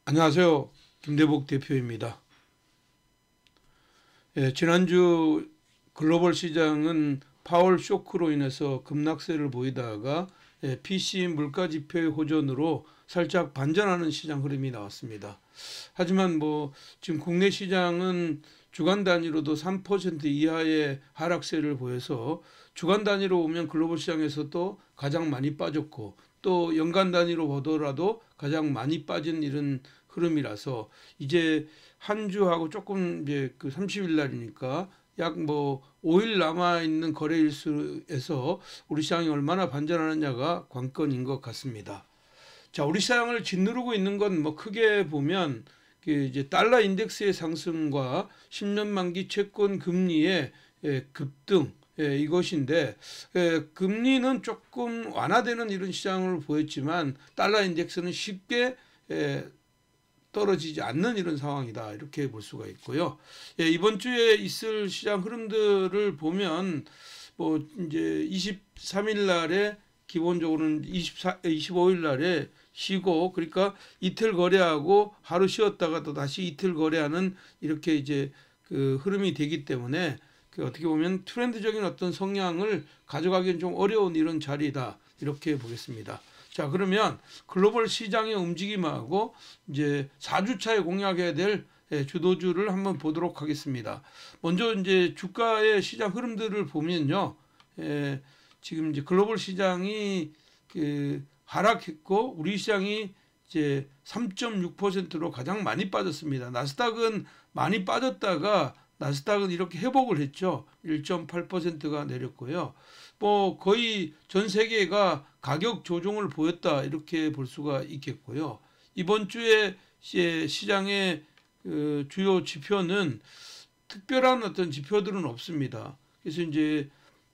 안녕하세요. 김대복 대표입니다. 지난주 글로벌 시장은 파월 쇼크로 인해서 급락세를 보이다가 PC 물가 지표의 호전으로 살짝 반전하는 시장 흐름이 나왔습니다. 하지만 지금 국내 시장은 주간 단위로도 3% 이하의 하락세를 보여서 주간 단위로 보면 글로벌 시장에서도 가장 많이 빠졌고 또 연간 단위로 보더라도 가장 많이 빠진 이런 흐름이라서 이제 한 주하고 조금 이제 그 30일 날이니까 약 5일 남아 있는 거래일수에서 우리 시장이 얼마나 반전하느냐가 관건인 것 같습니다. 자, 우리 시장을 짓누르고 있는 건 크게 보면 이제 달러 인덱스의 상승과 10년 만기 채권 금리의 급등 이것인데 금리는 조금 완화되는 이런 시장을 보였지만 달러 인덱스는 쉽게 떨어지지 않는 이런 상황이다 이렇게 볼 수가 있고요. 이번 주에 있을 시장 흐름들을 보면 이제 23일 날에 기본적으로는 25일 날에 쉬고 그러니까 이틀 거래하고 하루 쉬었다가 또 다시 이틀 거래하는 이렇게 이제 그 흐름이 되기 때문에 어떻게 보면 트렌드적인 어떤 성향을 가져가기는 좀 어려운 이런 자리다 이렇게 보겠습니다. 자, 그러면 글로벌 시장의 움직임하고 이제 4주차에 공략해야 될 주도주를 한번 보도록 하겠습니다. 먼저 이제 주가의 시장 흐름들을 보면요. 지금 이제 글로벌 시장이 하락했고 우리 시장이 이제 3.6%로 가장 많이 빠졌습니다. 나스닥은 많이 빠졌다가 나스닥은 이렇게 회복을 했죠. 1.8%가 내렸고요. 거의 전 세계가 가격 조정을 보였다 이렇게 볼 수가 있겠고요. 이번 주에 시장의 주요 지표는 특별한 어떤 지표들은 없습니다. 그래서 이제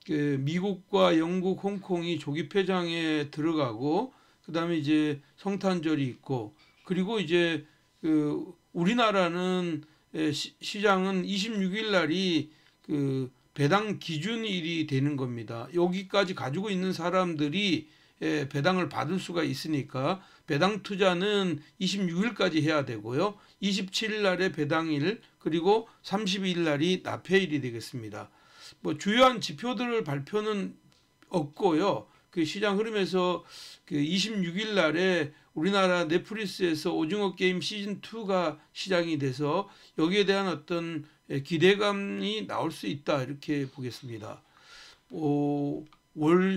미국과 영국, 홍콩이 조기 폐장에 들어가고 그다음에 이제 성탄절이 있고 그리고 이제 우리나라는 시장은 26일 날이 배당 기준일이 되는 겁니다. 여기까지 가지고 있는 사람들이 배당을 받을 수가 있으니까 배당 투자는 26일까지 해야 되고요. 27일 날에 배당일 그리고 32일 날이 납회일이 되겠습니다. 주요한 지표들 발표는 없고요. 그 시장 흐름에서 26일 날에 우리나라 넷플릭스에서 오징어 게임 시즌 2가 시작이 돼서 여기에 대한 어떤 기대감이 나올 수 있다 이렇게 보겠습니다.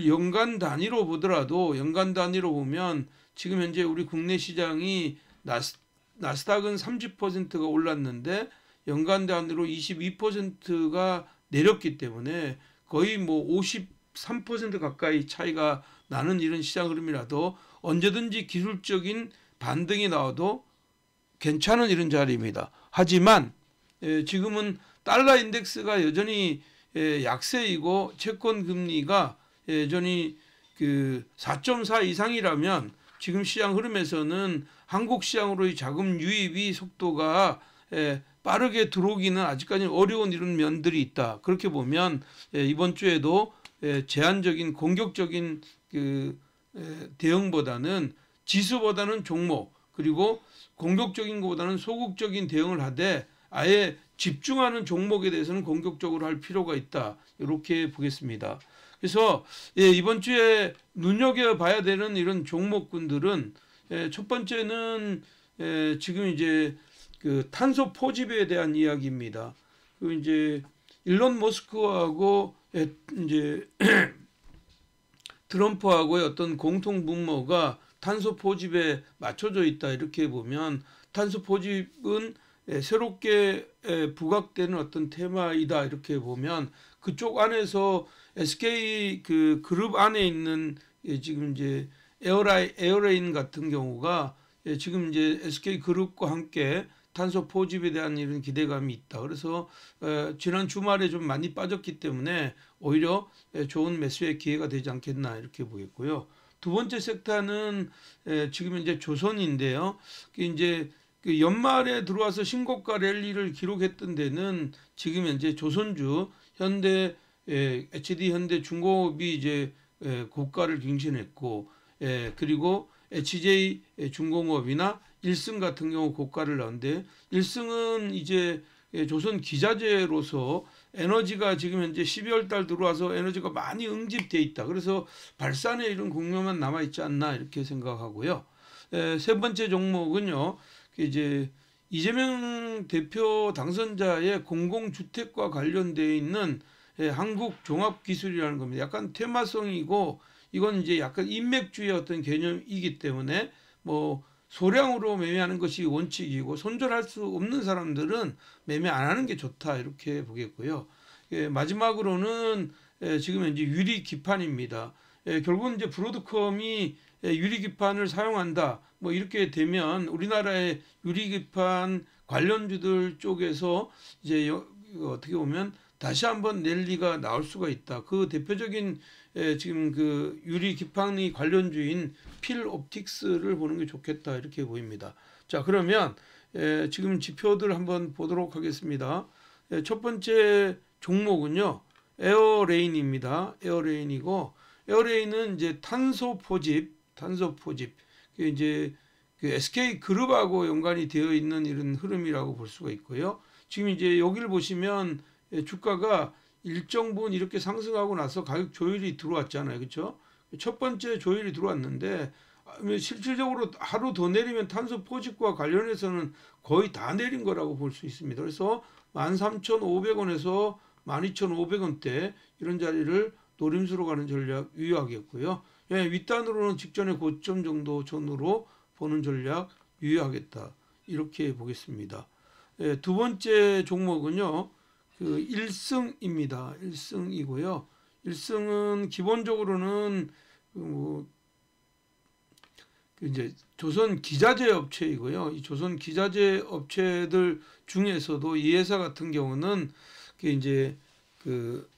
연간 단위로 보더라도 연간 단위로 보면 지금 현재 우리 국내 시장이 나스닥은 30%가 올랐는데 연간 단위로 22%가 내렸기 때문에 거의 53% 가까이 차이가 나는 이런 시장 흐름이라도 언제든지 기술적인 반등이 나와도 괜찮은 이런 자리입니다. 하지만 지금은 달러 인덱스가 여전히 약세이고 채권 금리가 여전히 4.4 이상이라면 지금 시장 흐름에서는 한국 시장으로의 자금 유입이 속도가 빠르게 들어오기는 아직까지는 어려운 이런 면들이 있다. 그렇게 보면 이번 주에도 제한적인 공격적인 대응보다는 지수보다는 종목 그리고 공격적인 것보다는 소극적인 대응을 하되 아예 집중하는 종목에 대해서는 공격적으로 할 필요가 있다. 이렇게 보겠습니다. 그래서 이번 주에 눈여겨봐야 되는 이런 종목군들은 첫 번째는 지금 이제 탄소 포집에 대한 이야기입니다. 이제 일론 머스크하고 이제 트럼프하고의 어떤 공통 분모가 탄소 포집에 맞춰져 있다 이렇게 보면 탄소 포집은 새롭게 부각되는 어떤 테마이다 이렇게 보면 그쪽 안에서 SK 그룹 안에 있는 지금 이제 에어레인 같은 경우가 지금 이제 SK 그룹과 함께 탄소 포집에 대한 이런 기대감이 있다. 그래서 지난 주말에 좀 많이 빠졌기 때문에 오히려 좋은 매수의 기회가 되지 않겠나 이렇게 보겠고요. 두 번째 섹터는 지금 이제 조선인데요. 이제 연말에 들어와서 신고가 랠리를 기록했던 데는 지금 현재 조선주 현대 HD 현대 중공업이 이제 고가를 갱신했고 그리고 HJ 중공업이나 일승 같은 경우 고가를 나오는데, 일승은 이제 조선 기자재로서 에너지가 지금 현재 12월 달 들어와서 에너지가 많이 응집돼 있다. 그래서 발산에 이런 공로만 남아 있지 않나 이렇게 생각하고요. 세 번째 종목은요, 이제 이재명 대표 당선자의 공공주택과 관련되어 있는 한국종합기술이라는 겁니다. 약간 테마성이고, 이건 이제 약간 인맥주의 어떤 개념이기 때문에 뭐 소량으로 매매하는 것이 원칙이고, 손절할 수 없는 사람들은 매매 안 하는 게 좋다 이렇게 보겠고요. 마지막으로는 지금 현재 유리기판입니다. 결국은 이제 브로드컴이 유리기판을 사용한다, 뭐 이렇게 되면 우리나라의 유리기판 관련주들 쪽에서 이제 어떻게 보면 다시 한번 랠리가 나올 수가 있다. 그 대표적인 지금 그 유리기판이 관련주인 필옵틱스를 보는 게 좋겠다 이렇게 보입니다. 자, 그러면 지금 지표들 한번 보도록 하겠습니다. 첫 번째 종목은요, 에어레인입니다. 에어레인이고, 에어레인은 이제 탄소 포집, 그 이제 그 SK 그룹하고 연관이 되어 있는 이런 흐름이라고 볼 수가 있고요. 지금 이제 여기를 보시면 주가가 일정 부분 이렇게 상승하고 나서 가격 조율이 들어왔잖아요. 그렇죠? 첫 번째 조율이 들어왔는데 실질적으로 하루 더 내리면 탄소 포집과 관련해서는 거의 다 내린 거라고 볼 수 있습니다. 그래서 13,500원에서 12,500원대 이런 자리를 노림수로 가는 전략 유효하겠고요. 윗단으로는 직전의 고점 정도 전후로 보는 전략 유효하겠다 이렇게 보겠습니다. 두 번째 종목은요, 그 일승입니다. 일승이고요. 일승은 기본적으로는 이제 조선 기자재 업체이고요. 이 조선 기자재 업체들 중에서도 이 회사 같은 경우는 이제 그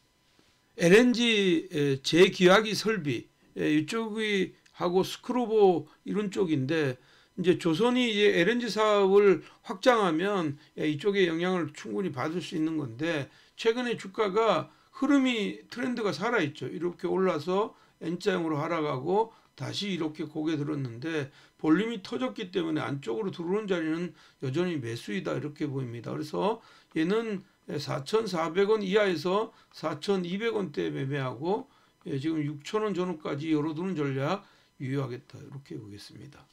LNG 재기화기 설비 이쪽이 하고 스크루버 이런 쪽인데, 이제 조선이 이제 LNG 사업을 확장하면 이쪽에 영향을 충분히 받을 수 있는 건데, 최근에 주가가 흐름이 트렌드가 살아있죠. 이렇게 올라서 N자형으로 하락하고 다시 이렇게 고개 들었는데 볼륨이 터졌기 때문에 안쪽으로 들어오는 자리는 여전히 매수이다 이렇게 보입니다. 그래서 얘는 4,400원 이하에서 4,200원대 매매하고 지금 6,000원 전후까지 열어두는 전략 유효하겠다 이렇게 보겠습니다.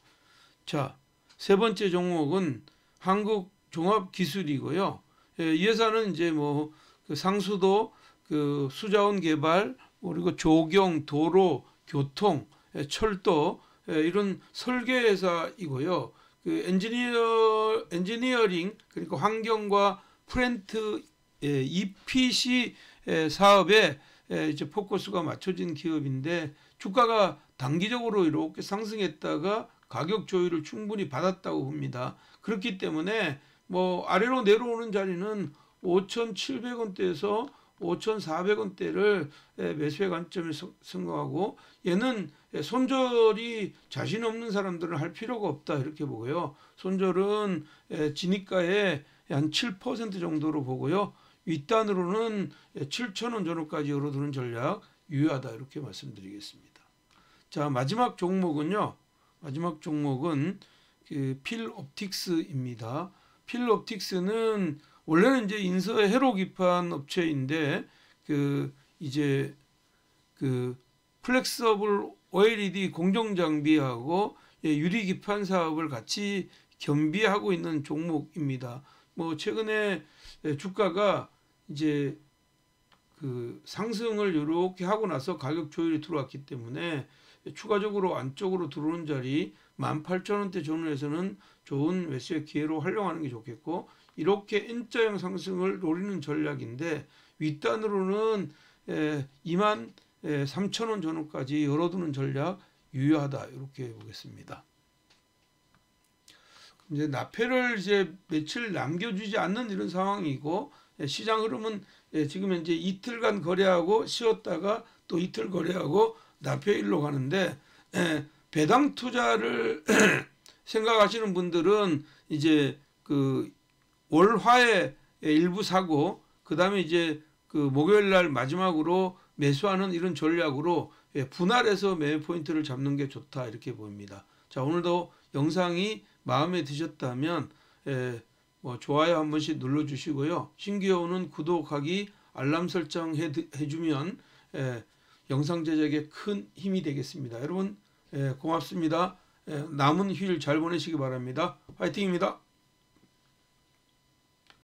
자, 세 번째 종목은 한국종합기술이고요. 이 회사는 이제 뭐 그 상수도, 그 수자원 개발, 그리고 조경, 도로, 교통, 철도 이런 설계 회사이고요. 그 엔지니어링, 그러니까 환경과 플랜트 EPC 사업에 이제 포커스가 맞춰진 기업인데, 주가가 단기적으로 이렇게 상승했다가 가격 조율을 충분히 받았다고 봅니다. 그렇기 때문에 뭐 아래로 내려오는 자리는 5,700원대에서 5,400원대를 매수의 관점에 생각하고, 얘는 손절이 자신 없는 사람들은 할 필요가 없다 이렇게 보고요. 손절은 진입가의 한 7% 정도로 보고요. 윗단으로는 7,000원 전후까지 열어두는 전략 유효하다 이렇게 말씀드리겠습니다. 자, 마지막 종목은 그 필옵틱스입니다. 필옵틱스는 원래는 이제 인서의 회로기판 업체인데, 그 이제 그 플렉서블 OLED 공정 장비하고 유리기판 사업을 같이 겸비하고 있는 종목입니다. 뭐 최근에 주가가 이제 그 상승을 이렇게 하고 나서 가격 조율이 들어왔기 때문에 추가적으로 안쪽으로 들어오는 자리 18,000원대 전후에서는 좋은 매수의 기회로 활용하는 게 좋겠고, 이렇게 N자형 상승을 노리는 전략인데 윗단으로는 23,000원 전후까지 열어두는 전략 유효하다 이렇게 보겠습니다. 이제 납회를 이제 며칠 남겨주지 않는 이런 상황이고, 시장 흐름은 지금 현재 이틀간 거래하고 쉬었다가 또 이틀 거래하고 납회일로 가는데, 배당 투자를 생각하시는 분들은 이제 그 월화에 일부 사고, 그 다음에 이제 그 목요일 날 마지막으로 매수하는 이런 전략으로 분할해서 매매 포인트를 잡는 게 좋다 이렇게 보입니다. 자, 오늘도 영상이 마음에 드셨다면 뭐 좋아요 한 번씩 눌러주시고요. 신규에 오는 구독하기, 알람 설정 해주면 영상 제작에 큰 힘이 되겠습니다. 여러분 고맙습니다. 남은 휴일 잘 보내시기 바랍니다. 화이팅입니다.